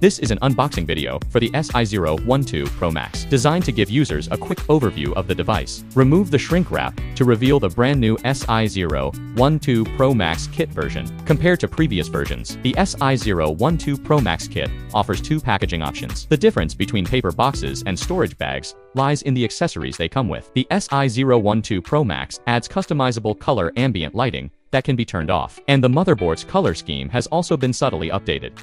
This is an unboxing video for the SI012 Pro Max, designed to give users a quick overview of the device. Remove the shrink wrap to reveal the brand new SI012 Pro Max Kit version. Compared to previous versions, the SI012 Pro Max Kit offers two packaging options. The difference between paper boxes and storage bags lies in the accessories they come with. The SI012 Pro Max adds customizable color ambient lighting that can be turned off, and the motherboard's color scheme has also been subtly updated.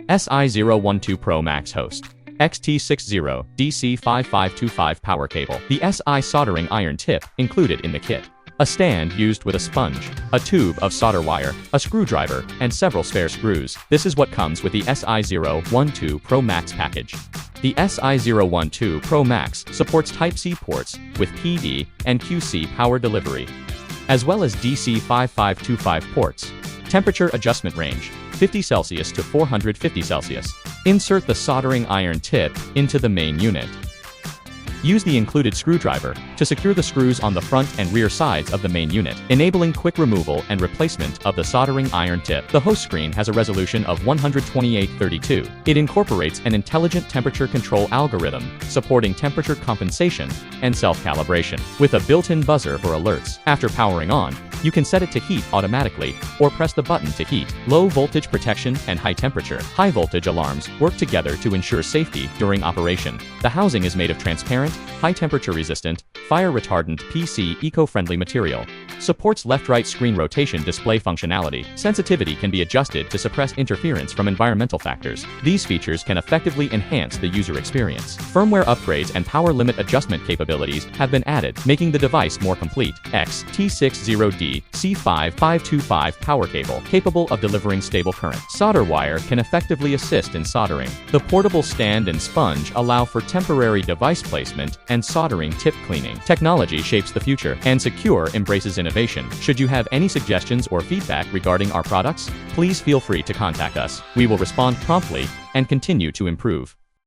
SI012 Pro Max host XT60 DC5525 power cable. The SI soldering iron tip included in the kit. A stand used with a sponge, a tube of solder wire, a screwdriver, and several spare screws. This is what comes with the SI012 Pro Max package. The SI012 Pro Max supports Type-C ports with PD and QC power delivery, as well as DC5525 ports. Temperature adjustment range: 50 Celsius to 450 Celsius. Insert the soldering iron tip into the main unit. Use the included screwdriver to secure the screws on the front and rear sides of the main unit, enabling quick removal and replacement of the soldering iron tip. The host screen has a resolution of 128:32. It incorporates an intelligent temperature control algorithm, supporting temperature compensation and self-calibration, with a built-in buzzer for alerts. After powering on, you can set it to heat automatically, or press the button to heat. Low voltage protection and high temperature, high voltage alarms work together to ensure safety during operation. The housing is made of transparent, high temperature resistant, fire retardant PC eco-friendly material. Supports left-right screen rotation display functionality. Sensitivity can be adjusted to suppress interference from environmental factors. These features can effectively enhance the user experience. Firmware upgrades and power limit adjustment capabilities have been added, making the device more complete. XT60 C5525 power cable, capable of delivering stable current. Solder wire can effectively assist in soldering. The portable stand and sponge allow for temporary device placement and soldering tip cleaning. Technology shapes the future, and SEQURE embraces innovation. Should you have any suggestions or feedback regarding our products, please feel free to contact us. We will respond promptly and continue to improve.